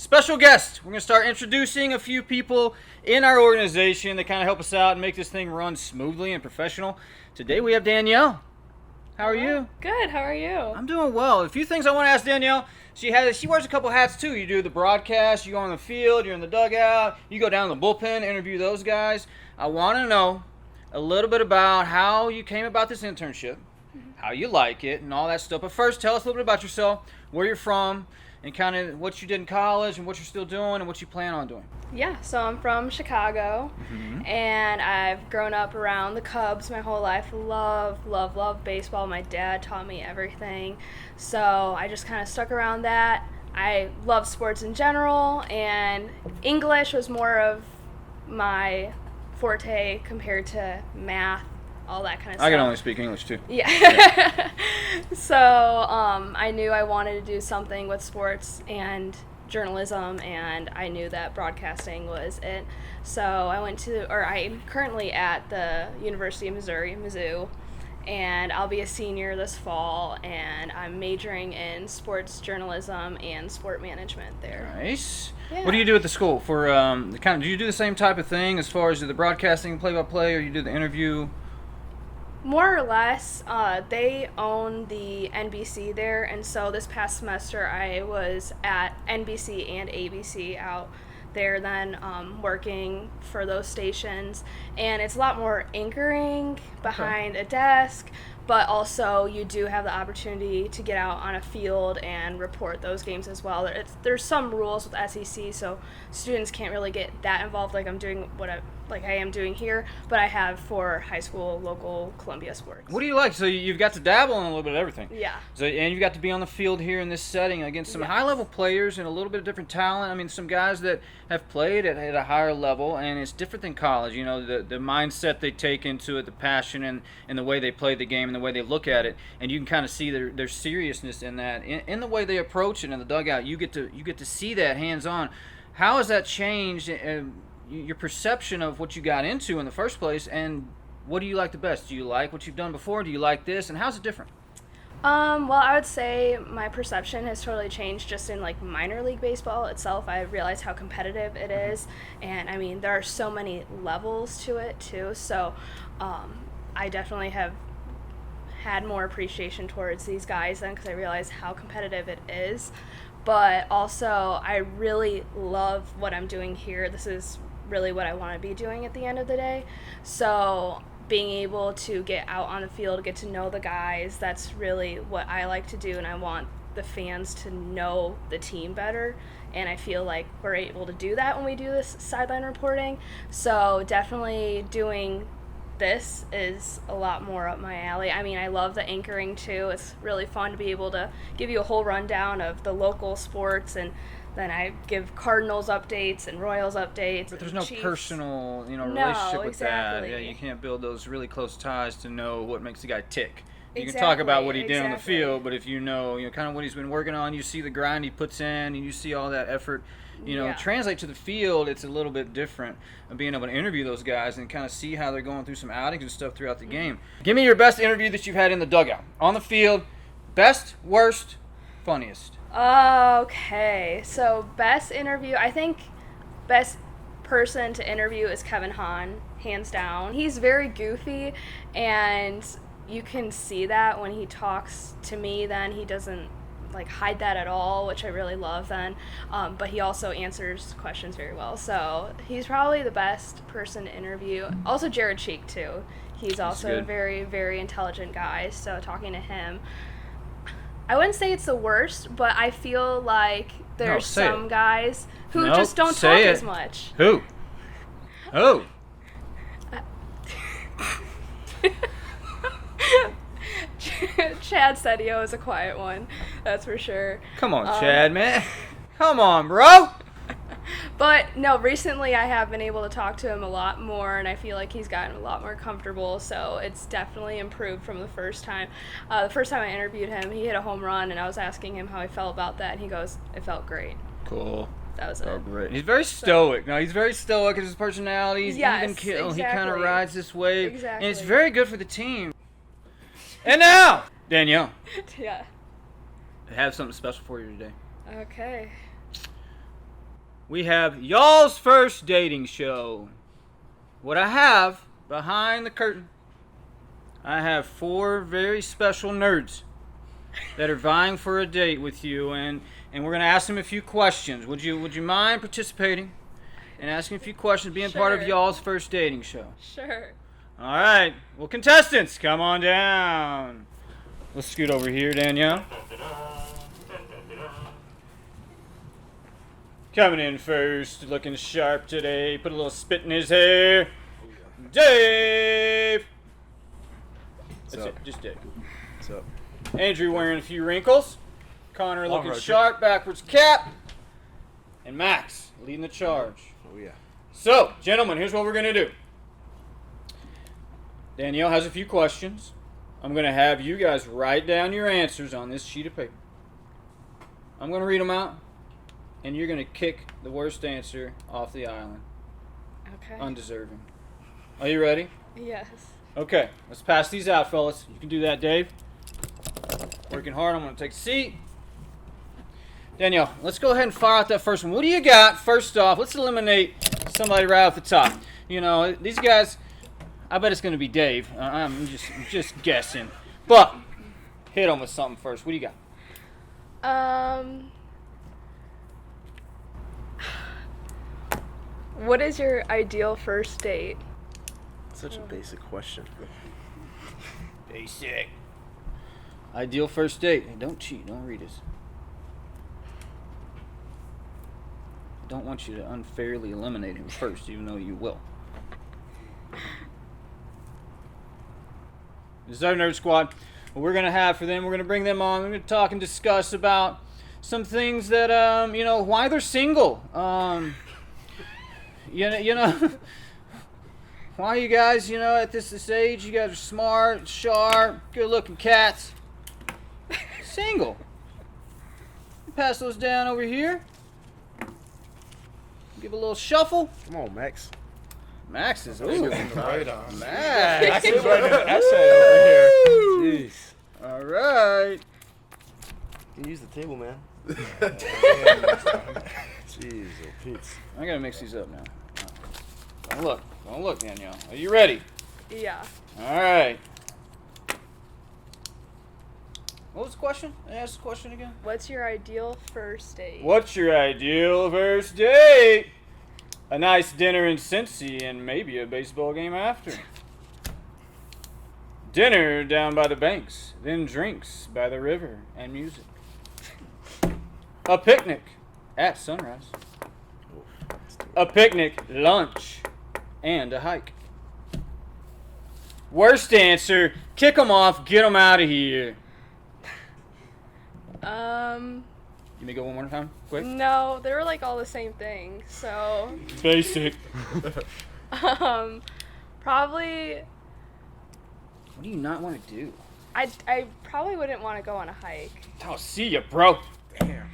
special guest. We're going to start introducing a few people in our organization that kind of help us out and make this thing run smoothly and professional. Today we have Danielle. How are you? Good. How are you? I'm doing well. A few things I want to ask Danielle. She wears a couple hats too. You do the broadcast, you go on the field, you're in the dugout, you go down to the bullpen, interview those guys. I want to know a little bit about how you came about this internship, how you like it, and all that stuff. But first, tell us a little bit about yourself, where you're from, and kind of what you did in college and what you're still doing and what you plan on doing. Yeah, so I'm from Chicago, and I've grown up around the Cubs my whole life. Love baseball. My dad taught me everything, so I just kind of stuck around that. I love sports in general, and English was more of my forte compared to math, all that kind of stuff. I can only speak English too. Yeah. So I knew I wanted to do something with sports and journalism, and I knew that broadcasting was it. So I'm currently at the University of Missouri, Mizzou, and I'll be a senior this fall, and I'm majoring in sports journalism and sport management there. Nice. Yeah. What do you do at the school for do you do the same type of thing as far as the broadcasting, play-by-play, or you do the interview? More or less, they own the NBC there, and so this past semester I was at NBC and ABC out there then working for those stations, and it's a lot more anchoring behind a desk, but also you do have the opportunity to get out on a field and report those games as well. There's some rules with SEC, so students can't really get that involved like I am doing here, but I have for high school, local Columbia sports. What do you like? So you've got to dabble in a little bit of everything. Yeah. So and you've got to be on the field here in this setting against some high-level players and a little bit of different talent. I mean, some guys that have played at a higher level, and it's different than college. You know, the mindset they take into it, the passion, and the way they play the game and the way they look at it, and you can kind of see their seriousness in that, in the way they approach it in the dugout. You get to see that hands-on. How has that changed your perception of what you got into in the first place, and what do you like the best? Do you like what you've done before? Do you like this, and how's it different? Well, I would say my perception has totally changed just in like minor league baseball itself. I realized how competitive it is, and I mean there are so many levels to it too. So I definitely have had more appreciation towards these guys then because I realized how competitive it is. But also I really love what I'm doing here. This is really what I want to be doing at the end of the day. So being able to get out on the field, get to know the guys, that's really what I like to do, and I want the fans to know the team better, and I feel like we're able to do that when we do this sideline reporting. So definitely doing this is a lot more up my alley. I mean, I love the anchoring too. It's really fun to be able to give you a whole rundown of the local sports, and then I give Cardinals updates and Royals updates. But there's no Chiefs. Personal, relationship with exactly. that. Yeah, you can't build those really close ties to know what makes the guy tick. You Exactly, can talk about what he did on the exactly. field, but if you know kind of what he's been working on, you see the grind he puts in, and you see all that effort, translate to the field. It's a little bit different of being able to interview those guys and kind of see how they're going through some outings and stuff throughout the game. Give me your best interview that you've had in the dugout, on the field. Best, worst, funniest. Okay, so best interview, I think best person to interview is Kevin Hahn, hands down. He's very goofy, and you can see that when he talks to me. Then he doesn't hide that at all, which I really love then, but he also answers questions very well, so he's probably the best person to interview. Also Jared Cheek too, he's also a very, very intelligent guy, so talking to him, I wouldn't say it's the worst, but I feel like there's some guys who just don't talk as much. Who? Chad Sedio is a quiet one, that's for sure. Come on, Chad, man. Come on, bro. But no, recently I have been able to talk to him a lot more, and I feel like he's gotten a lot more comfortable, so it's definitely improved from the first time. The first time I interviewed him, he hit a home run, and I was asking him how he felt about that, and he goes, "It felt great." Cool. That was it. Great. He's very stoic. No, he's very stoic in his personality. He's even keel. Exactly. He kind of rides this wave. Exactly. And it's very good for the team. And now, Danielle. Yeah. I have something special for you today. Okay. we have y'all's first dating show. What I have behind the curtain, I have 4 very special nerds that are vying for a date with you, and we're gonna ask them a few questions. Would you mind participating and asking a few questions, being part of Sure. y'all's first dating show? Sure. All right. Well, contestants, come on down. Let's scoot over here, Danielle. Coming in first, looking sharp today. Put a little spit in his hair. Dave. That's it, just Dave. What's up? Andrew wearing a few wrinkles. Connor looking Roger. sharp, backwards cap. And Max leading the charge. Oh, yeah. So, gentlemen, here's what we're going to do. Danielle has a few questions. I'm going to have you guys write down your answers on this sheet of paper. I'm going to read them out, and you're going to kick the worst answer off the island. Okay. Undeserving. Are you ready? Yes. Okay, let's pass these out, fellas. You can do that, Dave. Working hard. I'm going to take a seat. Danielle, let's go ahead and fire out that first one. What do you got? First off, let's eliminate somebody right off the top. You know, these guys, I bet it's going to be Dave. I'm just guessing. But hit them with something first. What do you got? What is your ideal first date? Such a basic question. Basic. Ideal first date. Hey, don't cheat. Don't read this. I don't want you to unfairly eliminate him first, even though you will. This is our Nerd Squad. What we're going to have for them, we're going to bring them on. We're going to talk and discuss about some things that, why they're single. You know, why you guys, at this age, you guys are smart, sharp, good-looking cats. Single. Pass those down over here. Give a little shuffle. Come on, Max. Max is Right Max. on. Max is writing an essay over here. Jeez. All right. You can use the table, man. Jeez, oh Pete. I gotta mix these up now. Don't look, Danielle. Are you ready? Yeah. All right. What was the question? Ask the question again. What's your ideal first date? What's your ideal first date? A nice dinner in Cincy and maybe a baseball game after. Dinner down by the banks, then drinks by the river and music. A picnic at sunrise. A picnic, lunch, and a hike. Worst answer, kick them off, get them out of here. You may go one more time, quick. No, they were like all the same thing. So, Basic. probably What do you not want to do? I probably wouldn't want to go on a hike. I'll see ya, bro. Damn.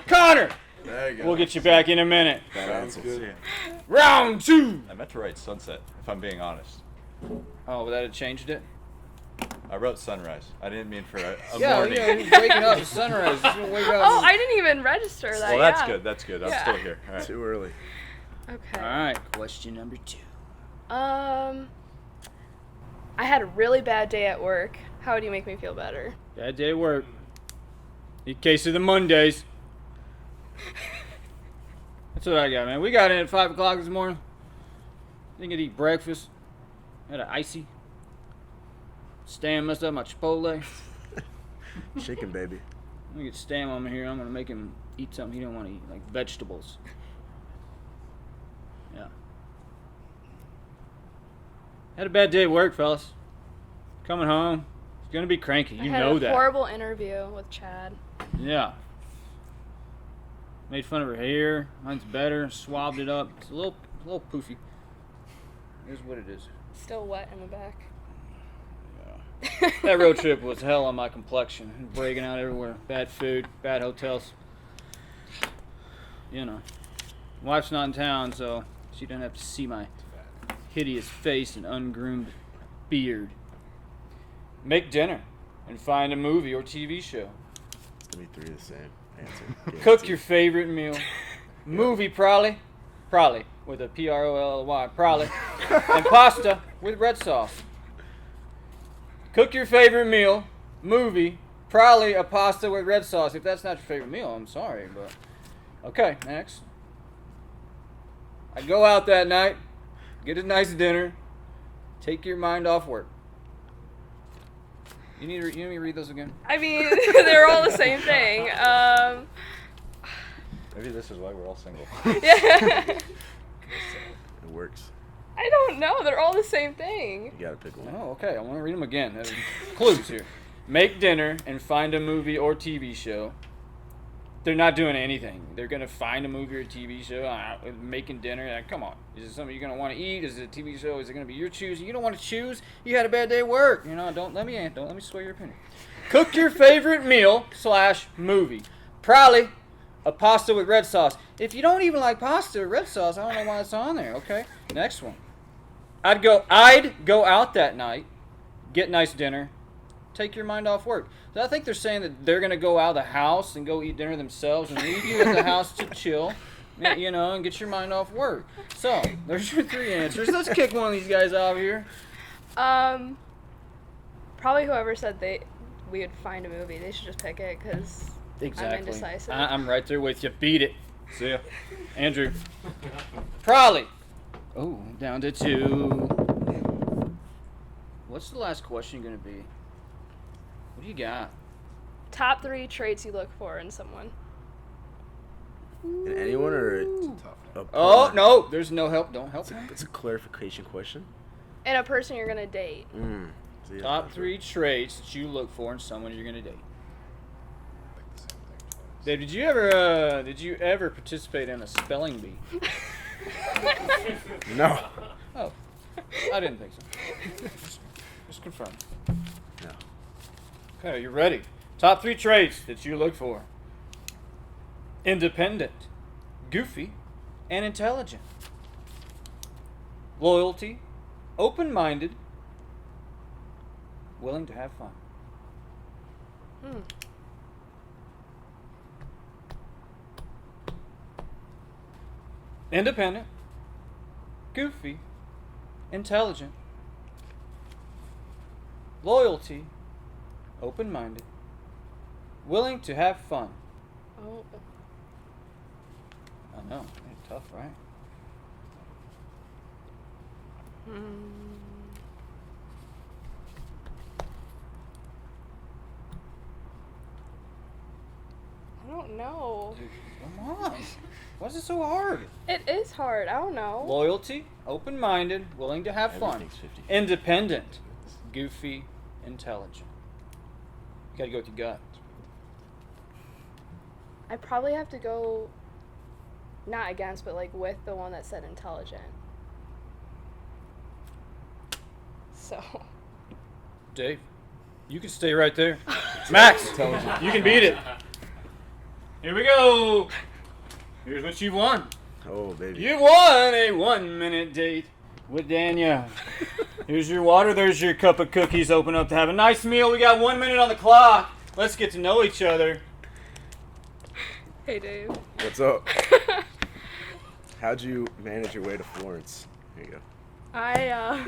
Connor! There you go. We'll get you back in a minute. Sounds good. Round 2! I meant to write sunset, if I'm being honest. Oh, that had changed it? I wrote sunrise. I didn't mean for a Yeah, morning. he's waking up at sunrise. He's gonna wake up. Oh, I didn't even register that. Well, that's yeah. good. That's good. I'm Yeah. still here. All right. Too early. Okay. Alright, question number 2. I had a really bad day at work. How would you make me feel better? Bad day at work. In case of the Mondays. That's what I got, man. We got in at 5 o'clock this morning. Didn't get to eat breakfast. Had an icy. Stan messed up my Chipotle. Chicken, baby. I'm gonna get Stan on here. I'm gonna make him eat something he don't want to eat, like vegetables. Yeah. Had a bad day at work, fellas. Coming home. It's gonna be cranky. You I had know a that. horrible interview with Chad. Yeah. Made fun of her hair. Mine's better. Swabbed it up. It's a little poofy. Here's what it is. Still wet in the back. That road trip was hell on my complexion. Breaking out everywhere. Bad food, bad hotels. You know. Wife's not in town, so she doesn't have to see my hideous face and ungroomed beard. Make dinner and find a movie or TV show. Give me 3 the same answer. Cook Guaranteed. your favorite meal. Movie, probably with a P-R-O-L-Y, probably, and pasta with red sauce. Cook your favorite meal. Movie, probably a pasta with red sauce. If that's not your favorite meal, I'm sorry, but okay. Next, I go out that night, get a nice dinner, take your mind off work. You need me to read those again? I mean, they're all the same thing. Maybe this is why we're all single. Yeah. It works. I don't know. They're all the same thing. You gotta pick one. Oh, okay. I want to read them again. There's clues here. Make dinner and find a movie or TV show. They're not doing anything. They're going to find a movie or TV show, making dinner. Come on. Is it something you're going to want to eat? Is it a TV show? Is it going to be your choosing? You don't want to choose. You had a bad day at work. Don't let me sway your opinion. Cook your favorite meal / movie. Probably a pasta with red sauce. If you don't even like pasta with red sauce, I don't know why it's on there. Okay. Next one. I'd go out that night, get nice dinner, take your mind off work. So I think they're saying that they're going to go out of the house and go eat dinner themselves and leave you at the house to chill, and get your mind off work. So, there's your 3 answers. Let's kick one of these guys out of here. Probably whoever said we would find a movie. They should just pick it because Exactly. I'm indecisive. I'm right there with you. Beat it. See ya. Andrew. Probably. Oh, down to 2. What's the last question going to be? What do you got? Top 3 traits you look for in someone. In anyone or a Oh, partner? no. There's no help. Don't help me. It's a clarification question. And a person you're gonna date. So yeah, Top 3 traits that you look for in someone you're going to date. Dave, did you ever participate in a spelling bee? No. Oh, I didn't think so. Just confirm. No. Okay, you ready? Top 3 traits that you look for. Independent, goofy, and intelligent. Loyalty, open-minded, willing to have fun. Independent, goofy, intelligent, loyalty, open-minded, willing to have fun. Oh. I know, it's tough, right? I don't know. Dude, come on. Why is it so hard? It is hard. I don't know. Loyalty, open-minded, willing to have fun. Everything's 50. Independent, goofy, intelligent. You gotta go with your gut. I probably have to go not against, but like with the one that said intelligent. So. Dave, you can stay right there. Max, you can beat it. Here we go. Here's what you won. Oh, baby. You won a 1-minute date with Danielle. Here's your water. There's your cup of cookies. Open up to have a nice meal. We got 1 minute on the clock. Let's get to know each other. Hey, Dave. What's up? How'd you manage your way to Florence? Here you go. I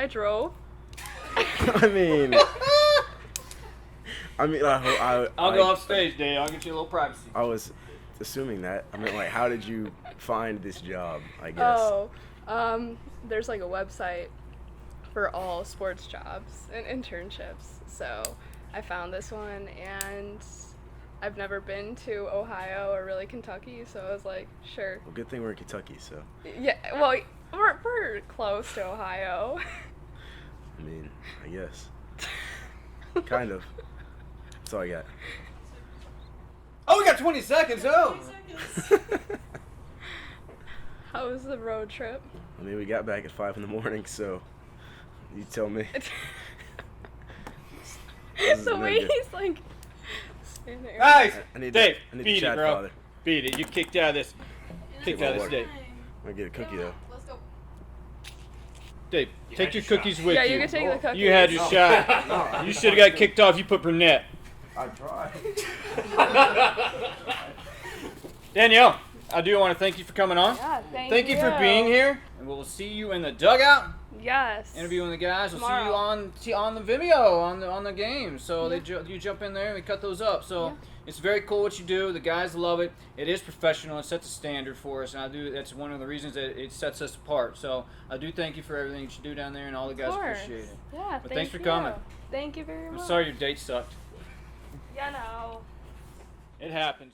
drove. I mean, I'll go off stage, Dave. I'll get you a little privacy. I was assuming that. I mean, like, how did you find this job, I guess? Oh, there's like a website for all sports jobs and internships. So I found this one, and I've never been to Ohio or really Kentucky, so I was like, sure. Well, good thing we're in Kentucky, so. Yeah, well, we're close to Ohio. I mean, I guess. Kind of. That's all I got. Oh, we got 20 seconds. Oh. How was the road trip? I mean, we got back at 5 in the morning, so you tell me. This is The no way good. he's like standing there. Nice. I need Dave, I need beat the it, chat bro. father. Beat it. You kicked out of this. Kicked out of this, Dave. I'm gonna get a cookie, though. Let's go. Dave, take your cookies with Yeah, you. you can take the cookies. You had your shot. You should have got kicked off. You put Burnett. I tried. Danielle, I do want to thank you for coming on. Yeah, Thank you for being here, and we'll see you in the dugout. Yes. Interviewing the guys. We'll Tomorrow. see you on the Vimeo on the game. So you jump in there and we cut those up. So it's very cool what you do. The guys love it. It is professional. It sets a standard for us, and that's one of the reasons that it sets us apart. So I do thank you for everything that you do down there, and all the guys appreciate it. Yeah. But thanks for coming. Thank you very much. I'm sorry your date sucked. Yeah, no. It happens.